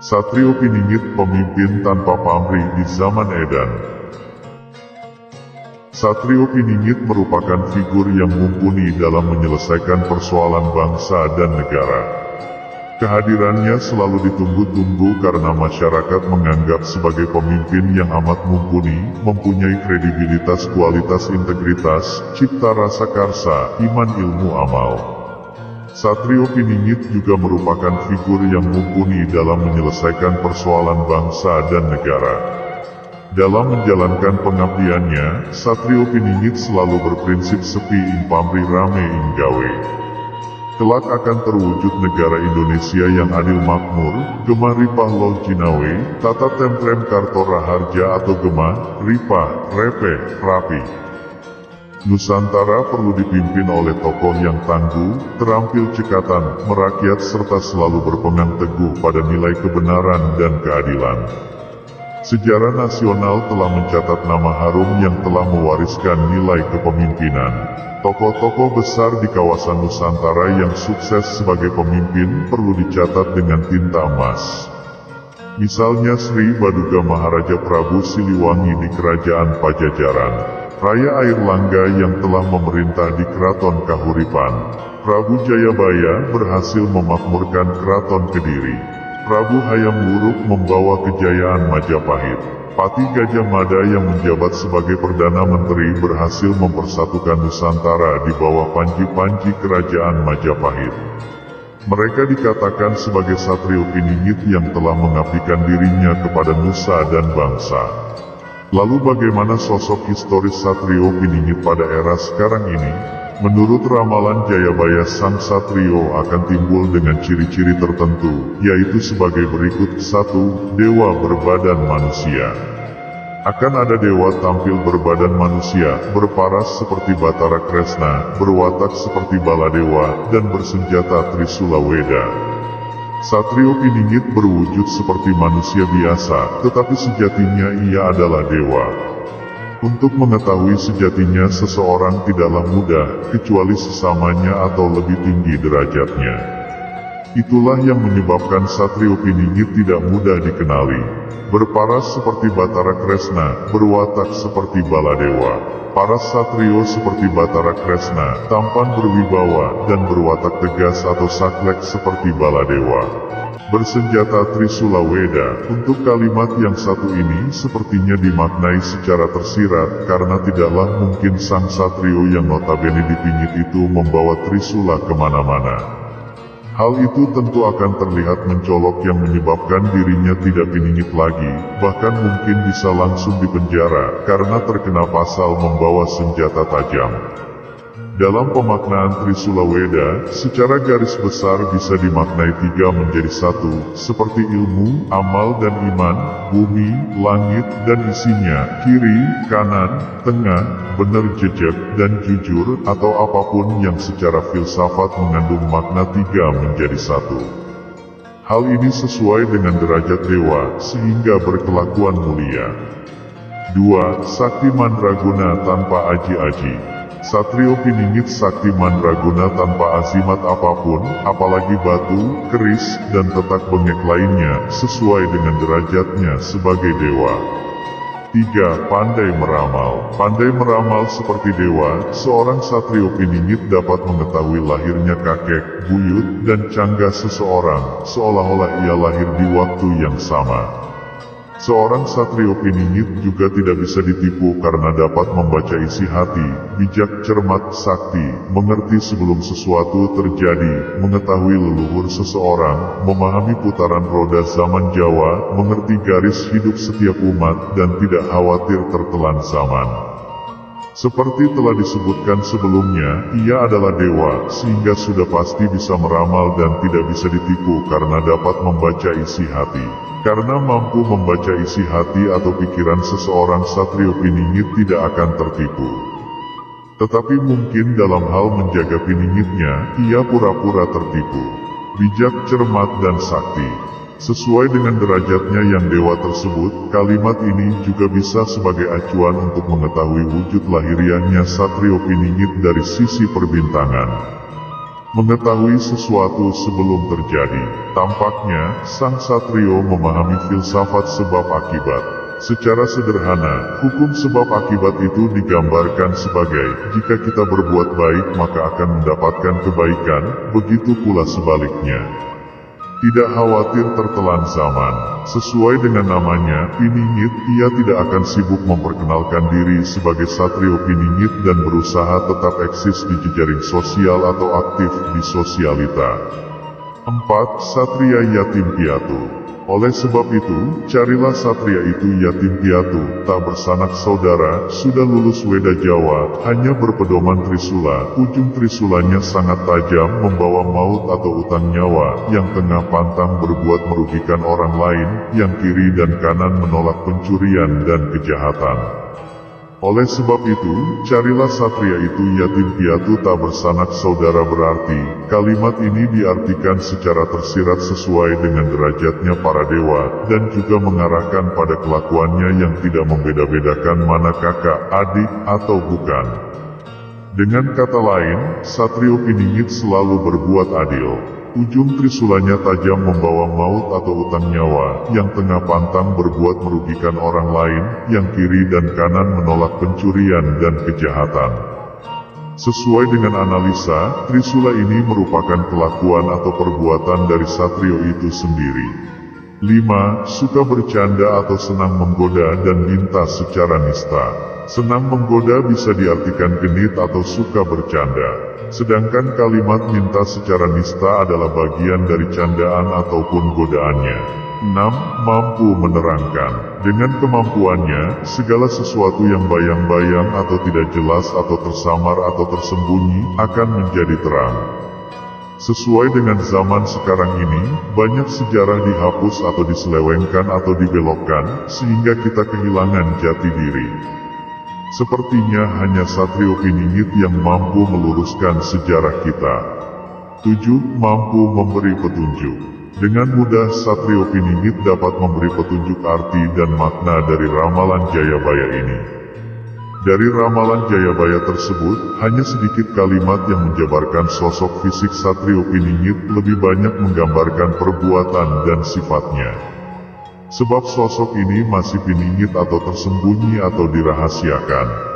Satrio Piningit, pemimpin tanpa pamrih di zaman edan. Satrio Piningit merupakan figur yang mumpuni dalam menyelesaikan persoalan bangsa dan negara. Kehadirannya selalu ditunggu-tunggu karena masyarakat menganggap sebagai pemimpin yang amat mumpuni, mempunyai kredibilitas, kualitas, integritas, cipta rasa karsa, iman, ilmu, amal. Satrio Piningit juga merupakan figur yang mumpuni dalam menyelesaikan persoalan bangsa dan negara. Dalam menjalankan pengabdiannya, Satrio Piningit selalu berprinsip sepi ing pamrih rame ing gawe. Kelak akan terwujud negara Indonesia yang adil makmur, gemah ripah loh jinawe, tata temprem karto raharja atau gemah, ripah, repeh, rapi. Nusantara perlu dipimpin oleh tokoh yang tangguh, terampil cekatan, merakyat serta selalu berpegang teguh pada nilai kebenaran dan keadilan. Sejarah nasional telah mencatat nama harum yang telah mewariskan nilai kepemimpinan. Tokoh-tokoh besar di kawasan Nusantara yang sukses sebagai pemimpin perlu dicatat dengan tinta emas. Misalnya Sri Baduga Maharaja Prabu Siliwangi di Kerajaan Pajajaran, Raya Airlangga yang telah memerintah di Keraton Kahuripan, Prabu Jayabaya berhasil memakmurkan Keraton Kediri, Prabu Hayam Wuruk membawa kejayaan Majapahit, Pati Gajah Mada yang menjabat sebagai Perdana Menteri berhasil mempersatukan Nusantara di bawah panji-panji Kerajaan Majapahit. Mereka dikatakan sebagai Satrio Piningit yang telah mengabdikan dirinya kepada nusa dan bangsa. Lalu bagaimana sosok historis Satrio Piningit pada era sekarang ini? Menurut ramalan Jayabaya, sang Satrio akan timbul dengan ciri-ciri tertentu, yaitu sebagai berikut. 1. Dewa berbadan manusia. Akan ada dewa tampil berbadan manusia, berparas seperti Batara Kresna, berwatak seperti Baladewa, dan bersenjata Trisula Weda. Satrio Piningit berwujud seperti manusia biasa, tetapi sejatinya ia adalah dewa. Untuk mengetahui sejatinya seseorang tidaklah mudah, kecuali sesamanya atau lebih tinggi derajatnya. Itulah yang menyebabkan Satrio Piningit tidak mudah dikenali. Berparas seperti Batara Kresna, berwatak seperti Baladewa. Paras Satrio seperti Batara Kresna, tampan berwibawa, dan berwatak tegas atau saklek seperti Baladewa. Bersenjata Trisula Weda. Untuk kalimat yang satu ini sepertinya dimaknai secara tersirat, karena tidaklah mungkin sang Satrio yang notabene dipingit itu membawa Trisula kemana-mana. Hal itu tentu akan terlihat mencolok yang menyebabkan dirinya tidak piningit lagi, bahkan mungkin bisa langsung dipenjara, karena terkena pasal membawa senjata tajam. Dalam pemaknaan Trisula Weda, secara garis besar bisa dimaknai tiga menjadi satu, seperti ilmu, amal dan iman, bumi, langit dan isinya, kiri, kanan, tengah, benar, jejak, dan jujur, atau apapun yang secara filsafat mengandung makna tiga menjadi satu. Hal ini sesuai dengan derajat dewa, sehingga berkelakuan mulia. 2. Sakti Mandraguna tanpa aji-aji. Satrio Piningit sakti mandraguna tanpa azimat apapun, apalagi batu, keris, dan tetak bengek lainnya, sesuai dengan derajatnya sebagai dewa. 3. Pandai meramal. Pandai meramal seperti dewa, seorang Satrio Piningit dapat mengetahui lahirnya kakek, buyut, dan cangga seseorang, seolah-olah ia lahir di waktu yang sama. Seorang Satrio Piningit juga tidak bisa ditipu karena dapat membaca isi hati, bijak, cermat, sakti, mengerti sebelum sesuatu terjadi, mengetahui leluhur seseorang, memahami putaran roda zaman Jawa, mengerti garis hidup setiap umat, dan tidak khawatir tertelan zaman. Seperti telah disebutkan sebelumnya, ia adalah dewa, sehingga sudah pasti bisa meramal dan tidak bisa ditipu karena dapat membaca isi hati. Karena mampu membaca isi hati atau pikiran seseorang, Satrio Piningit tidak akan tertipu. Tetapi mungkin dalam hal menjaga piningitnya, ia pura-pura tertipu. Bijak, cermat, dan sakti. Sesuai dengan derajatnya yang dewa tersebut, kalimat ini juga bisa sebagai acuan untuk mengetahui wujud lahiriahnya Satrio Piningit dari sisi perbintangan. mengetahui sesuatu sebelum terjadi. Tampaknya, sang satrio memahami filsafat sebab akibat. Secara sederhana, hukum sebab akibat itu digambarkan sebagai, jika kita berbuat baik maka akan mendapatkan kebaikan, begitu pula sebaliknya. Tidak khawatir tertelan zaman. Sesuai dengan namanya, Piningit, ia tidak akan sibuk memperkenalkan diri sebagai satrio Piningit dan berusaha tetap eksis di jejaring sosial atau aktif di sosialita. 4. Satria yatim piatu. Oleh sebab itu, carilah satria itu yatim piatu, tak bersanak saudara, sudah lulus Weda Jawa, hanya berpedoman trisula, ujung trisulanya sangat tajam membawa maut atau utang nyawa, yang tengah pantang berbuat merugikan orang lain, yang kiri dan kanan menolak pencurian dan kejahatan. Oleh sebab itu, carilah satria itu yatim piatu tak bersanak saudara berarti, kalimat ini diartikan secara tersirat sesuai dengan derajatnya para dewa, dan juga mengarahkan pada kelakuannya yang tidak membeda-bedakan mana kakak, adik, atau bukan. Dengan kata lain, satrio Piningit selalu berbuat adil. Ujung trisulanya tajam membawa maut atau utang nyawa, yang tengah pantang berbuat merugikan orang lain, yang kiri dan kanan menolak pencurian dan kejahatan. Sesuai dengan analisa, trisula ini merupakan kelakuan atau perbuatan dari satrio itu sendiri. 5. Suka bercanda atau senang menggoda dan minta secara nista. Senang menggoda bisa diartikan genit atau suka bercanda. Sedangkan kalimat minta secara nista adalah bagian dari candaan ataupun godaannya. 6. Mampu menerangkan. Dengan kemampuannya, segala sesuatu yang bayang-bayang atau tidak jelas atau tersamar atau tersembunyi, akan menjadi terang. Sesuai dengan zaman sekarang ini, banyak sejarah dihapus atau diselewengkan atau dibelokkan, sehingga kita kehilangan jati diri. Sepertinya hanya satrio Piningit yang mampu meluruskan sejarah kita. 7. Mampu memberi petunjuk. Dengan mudah satrio Piningit dapat memberi petunjuk arti dan makna dari ramalan Jayabaya ini. Dari ramalan Jayabaya tersebut, hanya sedikit kalimat yang menjabarkan sosok fisik satrio Piningit, lebih banyak menggambarkan perbuatan dan sifatnya. Sebab sosok ini masih piningit atau tersembunyi atau dirahasiakan.